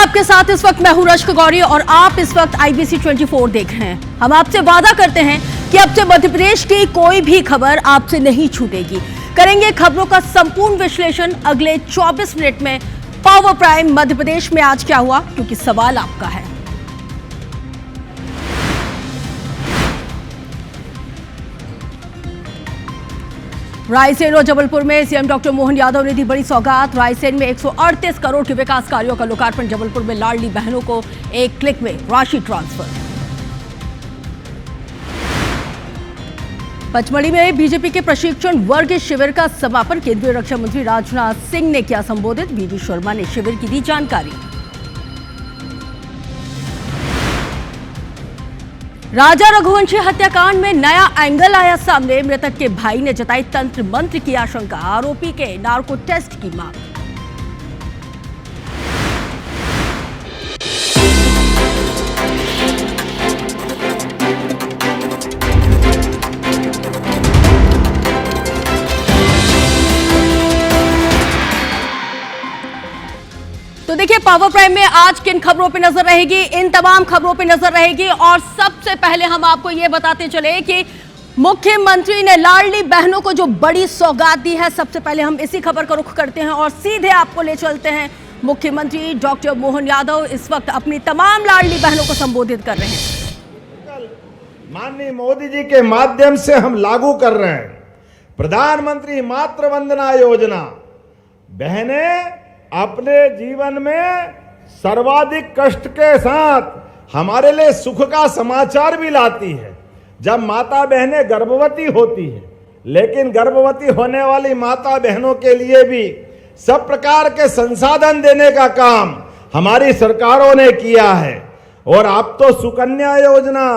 आपके साथ इस वक्त मैं हूं रश्क गौरी और आप इस वक्त IBC 24 देख रहे हैं। हम आपसे वादा करते हैं कि अब से मध्य प्रदेश की कोई भी खबर आपसे नहीं छूटेगी। करेंगे खबरों का संपूर्ण विश्लेषण अगले 24 मिनट में। पावर प्राइम मध्य प्रदेश में आज क्या हुआ, क्योंकि सवाल आपका है। रायसेन और जबलपुर में सीएम डॉक्टर मोहन यादव ने दी बड़ी सौगात। रायसेन में 138 करोड़ के विकास कार्यों का लोकार्पण। जबलपुर में लाडली बहनों को एक क्लिक में राशि ट्रांसफर। पचमढ़ी में बीजेपी के प्रशिक्षण वर्ग शिविर का समापन। केंद्रीय रक्षा मंत्री राजनाथ सिंह ने किया संबोधित। वीडी शर्मा ने शिविर की दी जानकारी। राजा रघुवंशी हत्याकांड में नया एंगल आया सामने। मृतक के भाई ने जताई तंत्र मंत्र की आशंका। आरोपी के नार्को टेस्ट की मांग। तो देखिए, पावर प्राइम में आज किन खबरों पे नजर रहेगी, इन तमाम खबरों पे नजर रहेगी। और सबसे पहले हम आपको ये बताते चले कि मुख्यमंत्री ने लाडली बहनों को जो बड़ी सौगात दी है। सबसे पहले हम इसी खबर का रुख करते हैं और सीधे आपको ले चलते हैं। मुख्यमंत्री डॉक्टर मोहन यादव इस वक्त अपनी तमाम लाडली बहनों को संबोधित कर रहे हैं। माननीय मोदी जी के माध्यम से हम लागू कर रहे हैं प्रधानमंत्री मातृ वंदना योजना। बहनें अपने जीवन में सर्वाधिक कष्ट के साथ हमारे लिए सुख का समाचार भी लाती है। जब माता बहनें गर्भवती होती है, लेकिन गर्भवती होने वाली माता बहनों के लिए भी सब प्रकार के संसाधन देने का काम हमारी सरकारों ने किया है। और अब तो सुकन्या योजना,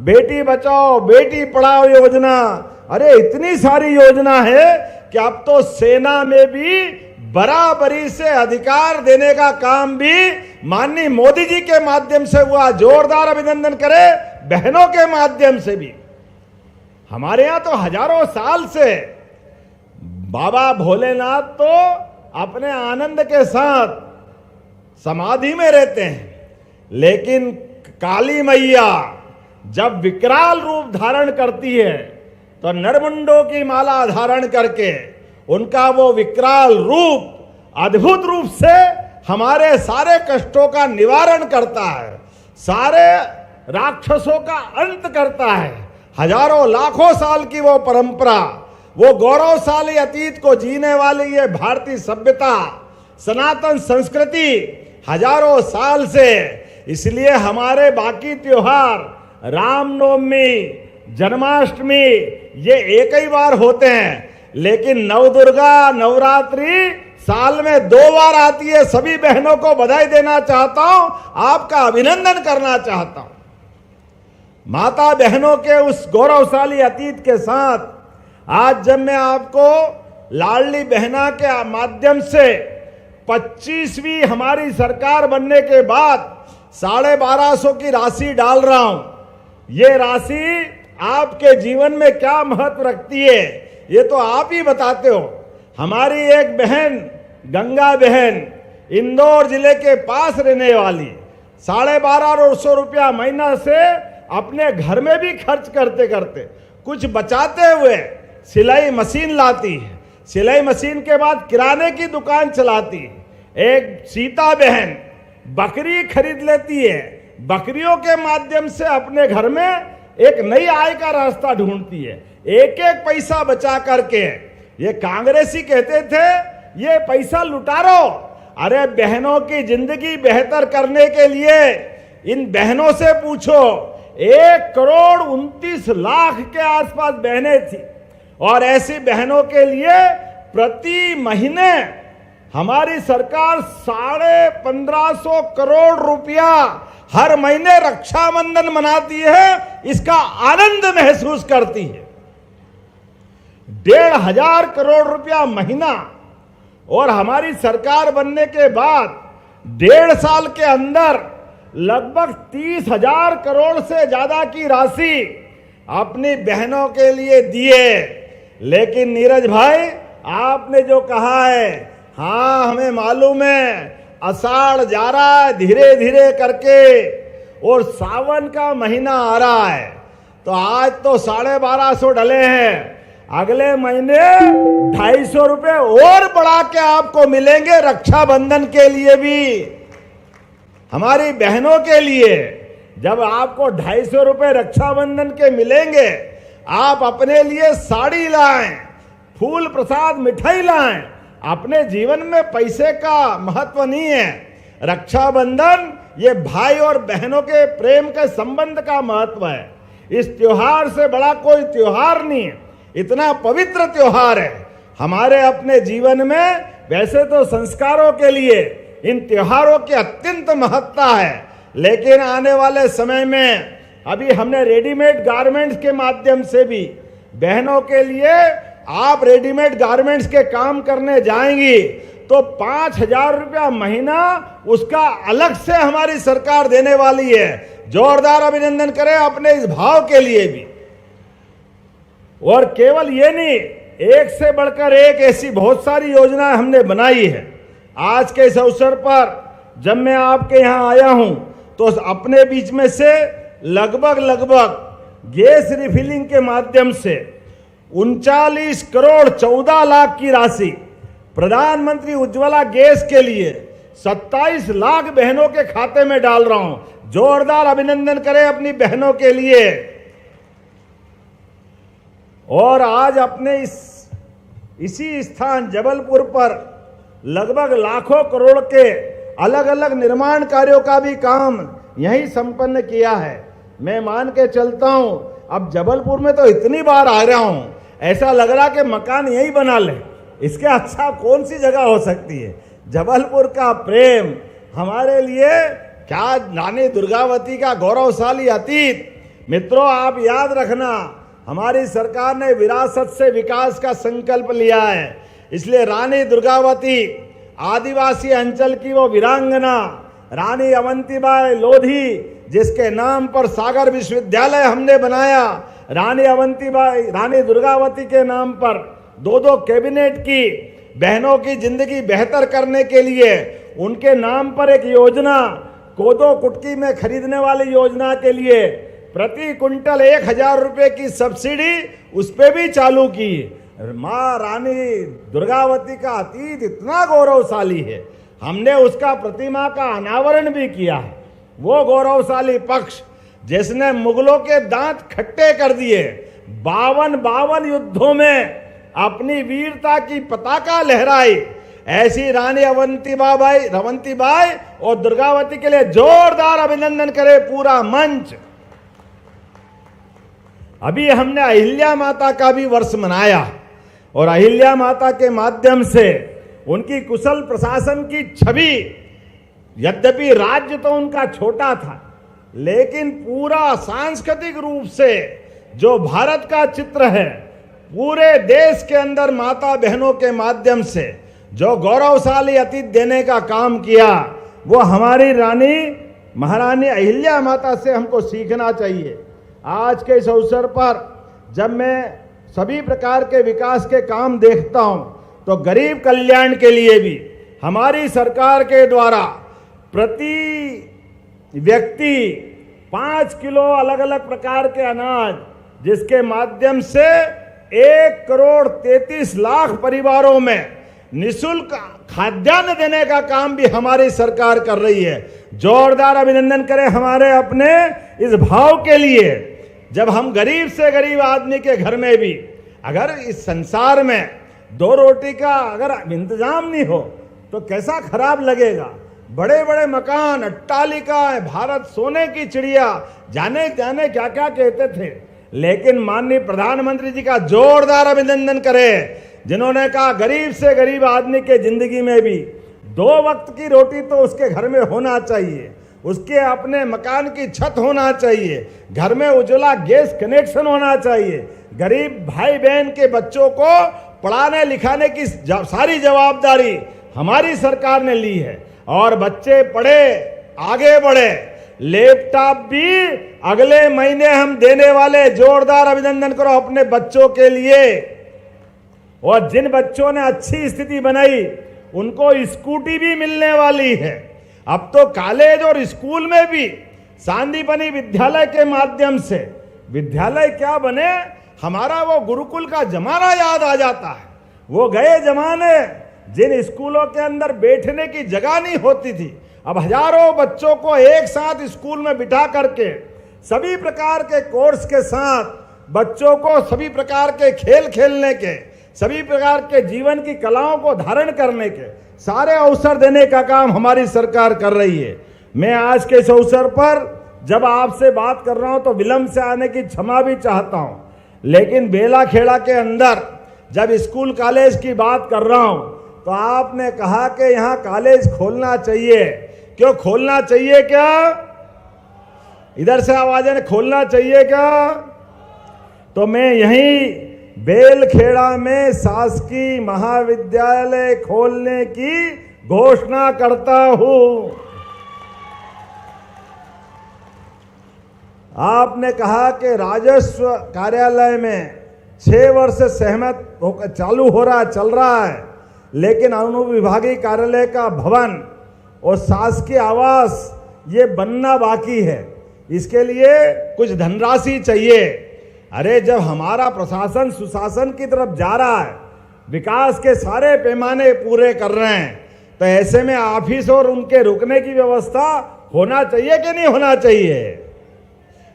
बेटी बचाओ बेटी पढ़ाओ योजना, अरे इतनी सारी योजना है कि अब तो सेना में भी बराबरी से अधिकार देने का काम भी माननीय मोदी जी के माध्यम से हुआ। जोरदार अभिनंदन करें बहनों के माध्यम से भी। हमारे यहां तो हजारों साल से बाबा भोलेनाथ तो अपने आनंद के साथ समाधि में रहते हैं, लेकिन काली मैया जब विकराल रूप धारण करती है तो नरमुंडों की माला धारण करके उनका वो विकराल रूप अद्भुत रूप से हमारे सारे कष्टों का निवारण करता है, सारे राक्षसों का अंत करता है। हजारों लाखों साल की वो परंपरा, वो गौरवशाली अतीत को जीने वाली ये भारतीय सभ्यता, सनातन संस्कृति हजारों साल से। इसलिए हमारे बाकी त्योहार रामनवमी, जन्माष्टमी ये एक ही बार होते हैं, लेकिन नवदुर्गा नवरात्रि साल में 2 बार आती है। सभी बहनों को बधाई देना चाहता हूं, आपका अभिनंदन करना चाहता हूं। माता बहनों के उस गौरवशाली अतीत के साथ आज जब मैं आपको लाडली बहना के माध्यम से 25वीं हमारी सरकार बनने के बाद 1250 की राशि डाल रहा हूं। ये राशि आपके जीवन में क्या महत्व रखती है ये तो आप ही बताते हो। हमारी एक बहन गंगा बहन इंदौर जिले के पास रहने वाली 1250 रुपया महीना से अपने घर में भी खर्च करते करते कुछ बचाते हुए सिलाई मशीन लाती है। सिलाई मशीन के बाद किराने की दुकान चलाती है। एक सीता बहन बकरी खरीद लेती है। बकरियों के माध्यम से अपने घर में एक नई आय का रास्ता ढूंढती है, एक एक पैसा बचा करके। ये कांग्रेसी कहते थे ये पैसा लुटारो। अरे बहनों की जिंदगी बेहतर करने के लिए इन बहनों से पूछो। 1,29,00,000 के आसपास बहनें थी और ऐसी बहनों के लिए प्रति महीने हमारी सरकार 1550 करोड़ रुपया हर महीने रक्षाबंधन मनाती है, इसका आनंद महसूस करती है। 1,500 करोड़ रुपया महीना। और हमारी सरकार बनने के बाद 1.5 साल के अंदर लगभग 30,000 करोड़ से ज्यादा की राशि अपनी बहनों के लिए दिए। लेकिन नीरज भाई आपने जो कहा है, हाँ हमें मालूम है आषाढ़ जा रहा है धीरे धीरे करके और सावन का महीना आ रहा है। तो आज तो 1250 डले हैं, अगले महीने 250 रुपए और बढ़ा के आपको मिलेंगे रक्षाबंधन के लिए भी। हमारी बहनों के लिए जब आपको 250 रुपए रक्षाबंधन के मिलेंगे, आप अपने लिए साड़ी लाएं, फूल प्रसाद मिठाई लाएं। अपने जीवन में पैसे का महत्व नहीं है। रक्षाबंधन ये भाई और बहनों के प्रेम के संबंध का महत्व है। इस त्योहार से बड़ा कोई त्योहार नहीं है, इतना पवित्र त्योहार है हमारे अपने जीवन में। वैसे तो संस्कारों के लिए इन त्योहारों की अत्यंत महत्ता है, लेकिन आने वाले समय में अभी हमने रेडीमेड गारमेंट्स के माध्यम से भी बहनों के लिए, आप रेडीमेड गारमेंट्स के काम करने जाएंगी तो 5000 रुपया महीना उसका अलग से हमारी सरकार देने वाली है। जोरदार अभिनंदन करें अपने इस भाव के लिए भी। और केवल ये नहीं, एक से बढ़कर एक ऐसी बहुत सारी योजनाएं हमने बनाई है। आज के इस अवसर पर जब मैं आपके यहाँ आया हूं तो अपने बीच में से लगभग गैस रिफिलिंग के माध्यम से 39 करोड़ 14 लाख की राशि, प्रधानमंत्री उज्ज्वला गैस के लिए 27 लाख बहनों के खाते में डाल रहा हूं। जोरदार अभिनंदन करें अपनी बहनों के लिए। और आज अपने इसी स्थान जबलपुर पर लगभग लाखों करोड़ के अलग अलग निर्माण कार्यों का भी काम यहीं संपन्न किया है। मैं मान के चलता हूं, अब जबलपुर में तो इतनी बार आ रहा हूं, ऐसा लग रहा कि मकान यहीं बना ले। इसके अच्छा कौन सी जगह हो सकती है। जबलपुर का प्रेम हमारे लिए क्या, रानी दुर्गावती का गौरवशाली अतीत। मित्रों, आप याद रखना, हमारी सरकार ने विरासत से विकास का संकल्प लिया है। इसलिए रानी दुर्गावती आदिवासी अंचल की वो वीरांगना रानी अवंतीबाई लोधी, जिसके नाम पर सागर विश्वविद्यालय हमने बनाया, रानी दुर्गावती के नाम पर 2 कैबिनेट की बहनों की जिंदगी बेहतर करने के लिए उनके नाम पर एक योजना, कोदो कुटकी में खरीदने वाली योजना के लिए प्रति कुंटल 1000 रुपए की सब्सिडी उस पर भी चालू की। माँ रानी दुर्गावती का अतीत इतना गौरवशाली है, हमने उसका प्रतिमा का अनावरण भी किया है। वो गौरवशाली पक्ष जिसने मुगलों के दांत खट्टे कर दिए, 52 युद्धों में अपनी वीरता की पताका लहराई, ऐसी रानी रवंतीबाई और दुर्गावती के लिए जोरदार अभिनंदन करे पूरा मंच। अभी हमने अहिल्या माता का भी वर्ष मनाया और अहिल्या माता के माध्यम से उनकी कुशल प्रशासन की छवि, यद्यपि राज्य तो उनका छोटा था, लेकिन पूरा सांस्कृतिक रूप से जो भारत का चित्र है, पूरे देश के अंदर माता बहनों के माध्यम से जो गौरवशाली अतीत देने का काम किया, वो हमारी रानी महारानी अहिल्या माता से हमको सीखना चाहिए। आज के इस अवसर पर जब मैं सभी प्रकार के विकास के काम देखता हूं, तो गरीब कल्याण के लिए भी हमारी सरकार के द्वारा प्रति व्यक्ति 5 किलो अलग अलग प्रकार के अनाज, जिसके माध्यम से 1,33 लाख परिवारों में निःशुल्क खाद्यान्न देने का काम भी हमारी सरकार कर रही है। जोरदार अभिनंदन करें हमारे अपने इस भाव के लिए। जब हम गरीब से गरीब आदमी के घर में भी अगर इस संसार में 2 रोटी का अगर इंतजाम नहीं हो तो कैसा खराब लगेगा। बड़े बड़े मकान, अट्टालिका, भारत सोने की चिड़िया, जाने जाने क्या क्या कहते थे, लेकिन माननीय प्रधानमंत्री जी का जोरदार अभिनंदन करें, जिन्होंने कहा गरीब से गरीब आदमी के जिंदगी में भी 2 वक्त की रोटी तो उसके घर में होना चाहिए, उसके अपने मकान की छत होना चाहिए, घर में उज्ज्वला गैस कनेक्शन होना चाहिए। गरीब भाई बहन के बच्चों को पढ़ाने लिखाने की सारी जवाबदारी हमारी सरकार ने ली है और बच्चे पढ़े, आगे बढ़े। लैपटॉप भी अगले महीने हम देने वाले, जोरदार अभिनंदन करो अपने बच्चों के लिए। और जिन बच्चों ने अच्छी स्थिति बनाई उनको स्कूटी भी मिलने वाली है। अब तो कॉलेज और स्कूल में भी सांदीपनि विद्यालय के माध्यम से विद्यालय क्या बने, हमारा वो गुरुकुल का जमाना याद आ जाता है। वो गए जमाने जिन स्कूलों के अंदर बैठने की जगह नहीं होती थी, अब हजारों बच्चों को एक साथ स्कूल में बिठा करके सभी प्रकार के कोर्स के साथ बच्चों को सभी प्रकार के खेल खेलने के, सभी प्रकार के जीवन की कलाओं को धारण करने के सारे अवसर देने का काम हमारी सरकार कर रही है। मैं आज के इस अवसर पर जब आपसे बात कर रहा हूं तो विलंब से आने की क्षमा भी चाहता हूं, लेकिन बेला खेड़ा के अंदर जब स्कूल कॉलेज की बात कर रहा हूं तो आपने कहा कि यहां कॉलेज खोलना चाहिए। क्यों खोलना चाहिए? क्या इधर से आवाजें खोलना चाहिए क्या? तो मैं यहीं बेलखेड़ा में शासकीय महाविद्यालय खोलने की घोषणा करता हूं। आपने कहा कि राजस्व कार्यालय में 6 वर्ष से सहमत होकर चालू हो रहा चल रहा है, लेकिन अनुविभागीय कार्यालय का भवन और शासकीय आवास ये बनना बाकी है। इसके लिए कुछ धनराशि चाहिए। अरे जब हमारा प्रशासन सुशासन की तरफ जा रहा है, विकास के सारे पैमाने पूरे कर रहे हैं, तो ऐसे में ऑफिस और उनके रुकने की व्यवस्था होना चाहिए कि नहीं होना चाहिए?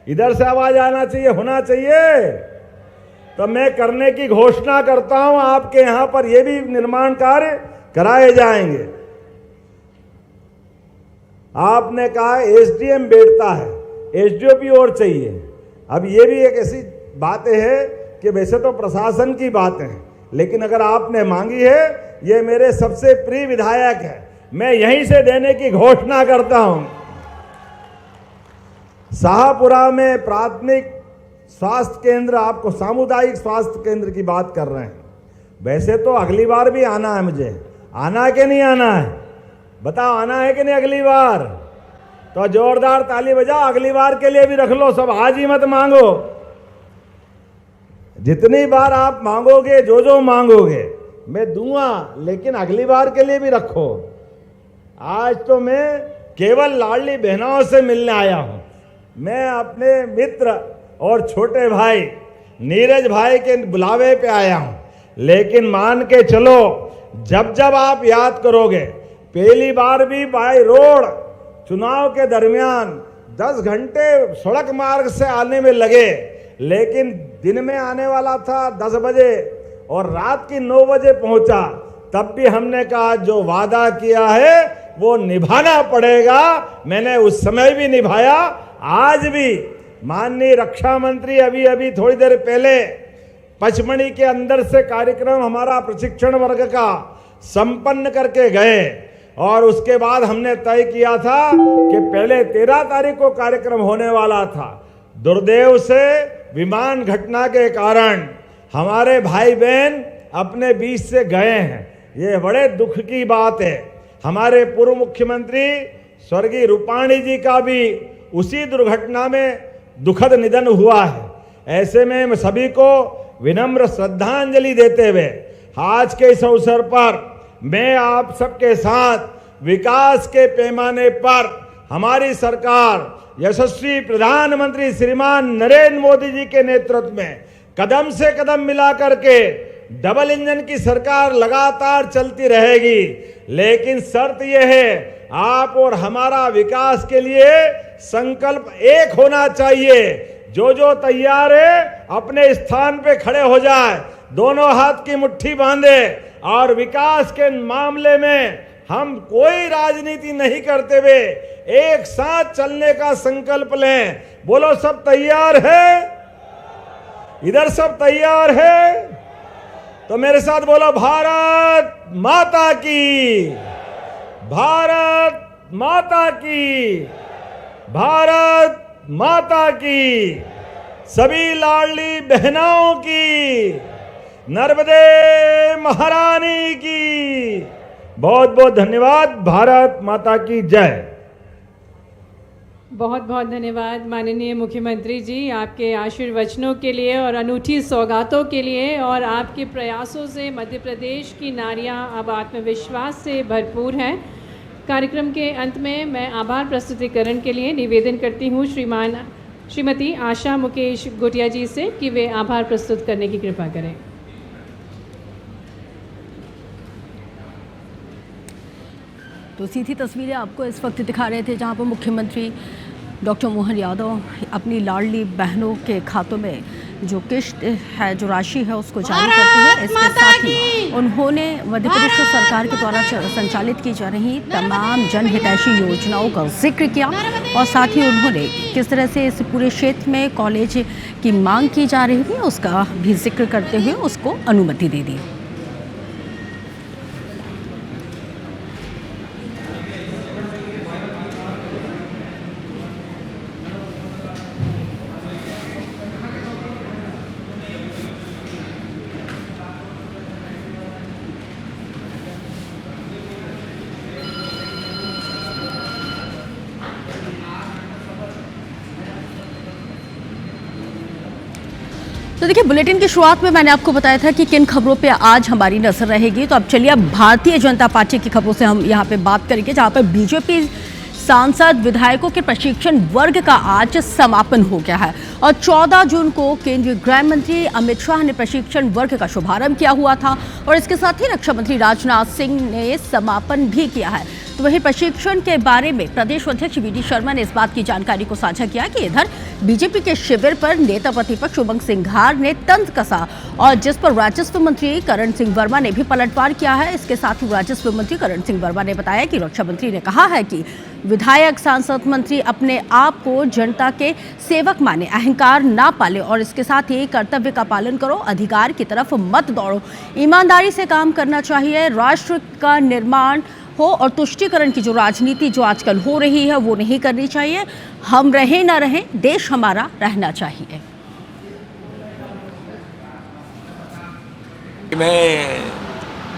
इधर से आवाज आना चाहिए, होना चाहिए। तो मैं करने की घोषणा करता हूं, आपके यहां पर यह भी निर्माण कार्य कराए जाएंगे। आपने कहा एसडीएम बैठता है, एसडीओपी और चाहिए। अब ये भी एक ऐसी बातें है कि वैसे तो प्रशासन की बातें हैं, लेकिन अगर आपने मांगी है, ये मेरे सबसे प्रिय विधायक है, मैं यहीं से देने की घोषणा करता हूं। शाहपुरा में प्राथमिक स्वास्थ्य केंद्र, आपको सामुदायिक स्वास्थ्य केंद्र की बात कर रहे हैं। वैसे तो अगली बार भी आना है, मुझे आना है कि नहीं आना है? बताओ, आना है कि नहीं अगली बार? तो जोरदार ताली बजाओ, अगली बार के लिए भी रख लो सब, आज ही मत मांगो। जितनी बार आप मांगोगे, जो जो मांगोगे मैं दूंगा, लेकिन अगली बार के लिए भी रखो। आज तो मैं केवल लाडली बहनों से मिलने आया हूं। मैं अपने मित्र और छोटे भाई नीरज भाई के बुलावे पे आया हूं, लेकिन मान के चलो जब जब आप याद करोगे, पहली बार भी बाय रोड चुनाव के दरमियान 10 घंटे सड़क मार्ग से आने में लगे, लेकिन दिन में आने वाला था 10 बजे और रात की 9 बजे पहुंचा। तब भी हमने कहा जो वादा किया है वो निभाना पड़ेगा। मैंने उस समय भी निभाया, आज भी। माननीय रक्षा मंत्री अभी अभी थोड़ी देर पहले पचमढ़ी के अंदर से कार्यक्रम हमारा प्रशिक्षण वर्ग का संपन्न करके गए, और उसके बाद हमने तय किया था कि पहले 13 तारीख को कार्यक्रम होने वाला था। दुर्दैव से विमान घटना के कारण हमारे भाई बहन अपने बीच से गए हैं। ये बड़े दुख की बात है। हमारे पूर्व मुख्यमंत्री स्वर्गीय रूपाणी जी का भी उसी दुर्घटना में दुखद निधन हुआ है। ऐसे में मैं सभी को विनम्र श्रद्धांजलि देते हुए आज के इस अवसर पर मैं आप सबके साथ विकास के पैमाने पर हमारी सरकार यशस्वी प्रधानमंत्री श्रीमान नरेंद्र मोदी जी के नेतृत्व में कदम से कदम मिला करके डबल इंजन की सरकार लगातार चलती रहेगी। लेकिन शर्त यह है, आप और हमारा विकास के लिए संकल्प एक होना चाहिए। जो जो तैयार है अपने स्थान पे खड़े हो जाए, दोनों हाथ की मुट्ठी बांधे, और विकास के मामले में हम कोई राजनीति नहीं करते हुए एक साथ चलने का संकल्प लें। बोलो, सब तैयार है? इधर सब तैयार है? तो मेरे साथ बोलो, भारत माता की, भारत माता की, भारत माता की, सभी लाडली बहनों की, नर्मदे महारानी की। बहुत बहुत धन्यवाद। भारत माता की जय। बहुत बहुत धन्यवाद माननीय मुख्यमंत्री जी, आपके आशीर्वचनों के लिए और अनूठी सौगातों के लिए। और आपके प्रयासों से मध्य प्रदेश की नारियां अब आत्मविश्वास से भरपूर हैं। कार्यक्रम के अंत में मैं आभार प्रस्तुतिकरण के लिए निवेदन करती हूँ श्रीमती आशा मुकेश गोटिया जी से कि वे आभार प्रस्तुत करने की कृपा करें। तो सीधी तस्वीरें आपको इस वक्त दिखा रहे थे जहां पर मुख्यमंत्री डॉक्टर मोहन यादव अपनी लाडली बहनों के खातों में जो किश्त है, जो राशि है, उसको जारी करते हुए इसके साथ ही उन्होंने मध्य प्रदेश सरकार के द्वारा संचालित की जा रही तमाम जनहितैषी योजनाओं का जिक्र किया और साथ ही उन्होंने किस तरह से इस पूरे क्षेत्र में कॉलेज की मांग की जा रही थी उसका भी जिक्र करते हुए उसको अनुमति दे दी। तो देखिए, बुलेटिन की शुरुआत में मैंने आपको बताया था कि किन खबरों पे आज हमारी नजर रहेगी। तो अब चलिए अब भारतीय जनता पार्टी की खबरों से हम यहाँ पे बात करेंगे, जहाँ पर बीजेपी सांसद विधायकों के प्रशिक्षण वर्ग का आज समापन हो गया है और 14 जून को केंद्रीय गृह मंत्री अमित शाह ने प्रशिक्षण वर्ग का शुभारंभ किया हुआ था और इसके साथ ही रक्षा मंत्री राजनाथ सिंह ने समापन भी किया है। तो वहीं प्रशिक्षण के बारे में प्रदेश अध्यक्ष वी.डी. शर्मा ने इस बात की जानकारी को साझा किया कि इधर बीजेपी के शिविर पर नेता प्रतिपक्ष उमंग सिंघार ने तंज कसा और जिस पर राजस्व मंत्री करण सिंह वर्मा ने भी पलटवार किया है। इसके साथ ही राजस्व मंत्री करण सिंह वर्मा ने बताया कि रक्षा मंत्री ने कहा है कि विधायक, सांसद, मंत्री अपने आप को जनता के सेवक माने, अहंकार ना पाले और इसके साथ ही कर्तव्य का पालन करो, अधिकार की तरफ मत दौड़ो, ईमानदारी से काम करना चाहिए, राष्ट्र का निर्माण हो और तुष्टीकरण की जो राजनीति जो आजकल हो रही है वो नहीं करनी चाहिए। हम रहे ना रहे, देश हमारा रहना चाहिए। मैं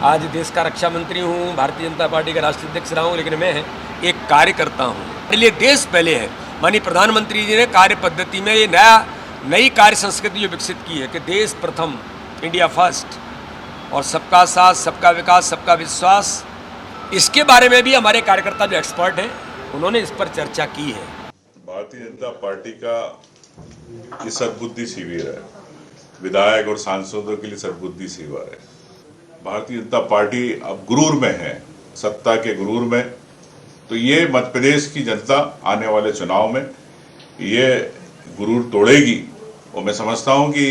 आज देश का रक्षा मंत्री हूँ, भारतीय जनता पार्टी का राष्ट्रीय अध्यक्ष रहा हूँ, लेकिन मैं एक कार्यकर्ता हूँ। मेरे लिए देश पहले है। माननीय प्रधानमंत्री जी ने कार्य पद्धति में ये नई कार्य संस्कृति जो विकसित की है कि देश प्रथम, इंडिया फर्स्ट और सबका साथ, सबका विकास, सबका विश्वास, इसके बारे में भी हमारे कार्यकर्ता जो एक्सपर्ट हैं उन्होंने इस पर चर्चा की है। भारतीय जनता पार्टी का ये सद्बुद्धि शिविर है, विधायक और सांसदों के लिए सद्बुद्धि शिविर है। भारतीय जनता पार्टी अब गुरूर में है, सत्ता के गुरूर में। तो ये मध्य प्रदेश की जनता आने वाले चुनाव में ये गुरूर तोड़ेगी और मैं समझता हूं कि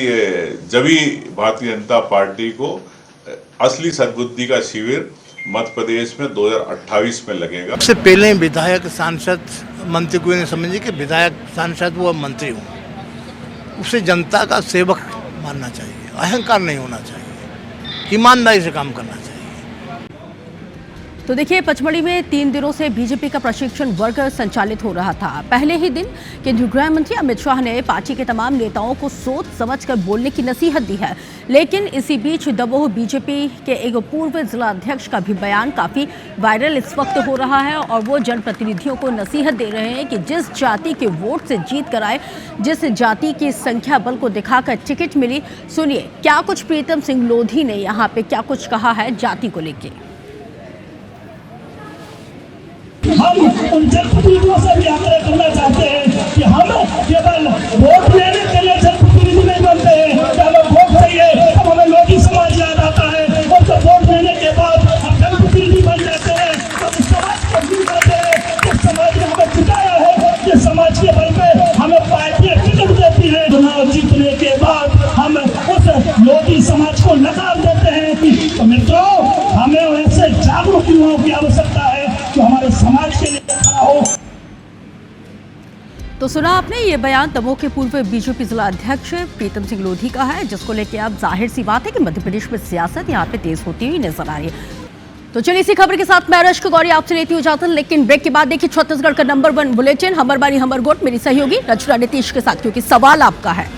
जब ही भारतीय जनता पार्टी को असली सद्बुद्धि का शिविर मध्य प्रदेश में 2028 में लगेगा। सबसे पहले विधायक, सांसद, मंत्री को नहीं समझिए कि विधायक, सांसद वो मंत्री हूँ, उसे जनता का सेवक मानना चाहिए, अहंकार नहीं होना चाहिए, ईमानदारी से काम करना चाहिए। तो देखिए, पचमढ़ी में 3 दिनों से बीजेपी का प्रशिक्षण वर्ग संचालित हो रहा था। पहले ही दिन केंद्रीय गृह मंत्री अमित शाह ने पार्टी के तमाम नेताओं को सोच समझकर बोलने की नसीहत दी है, लेकिन इसी बीच दमोह बीजेपी के एक पूर्व जिलाध्यक्ष का भी बयान काफी वायरल इस वक्त हो रहा है और वो जनप्रतिनिधियों को नसीहत दे रहे हैं कि जिस जाति के वोट से जीत कर आए, जिस जाति की संख्या बल को दिखाकर टिकट मिली। सुनिए क्या कुछ प्रीतम सिंह लोधी ने यहाँ पे क्या कुछ कहा है जाति को लेकर। हम उन जनप्रतिनिधियों से भी आग्रह करना चाहते हैं कि हम केवल वोट लेने के लिए जनप्रतिनिधि नहीं बनते हैं। जब हमें वोट चाहिए तब हमें लोधी समाज याद आता है और जब वोट लेने के बाद हम जनप्रतिनिधि बन जाते हैं तो इस समाज को भूल जाते हैं। जिस समाज ने हमें जिताया है, जिस समाज के बल पे हमें पार्टियां टिकट देती है, चुनाव जीतने के बाद हम उस लोधी समाज को नकार देते हैं। तो मित्रों, हमें ऐसे जागरूक युवाओं की आवश्यकता है जो हमारे समाज के लिए खड़ा हो। तो सुना आपने ये बयान दमोह के पूर्व बीजेपी जिला अध्यक्ष प्रीतम सिंह लोधी का है, जिसको लेकर अब जाहिर सी बात है कि मध्य प्रदेश में सियासत यहाँ पे तेज होती हुई नजर आ रही है। तो चलिए इसी खबर के साथ मैं रश्क गौरी आपसे लेती हूँ इजाजत, लेकिन ब्रेक के बाद देखिए छत्तीसगढ़ का नंबर 1 बुलेटिन हमर बारी हमर गोट, मेरी सहयोगी रचना नीतीश के साथ, क्योंकि सवाल आपका है।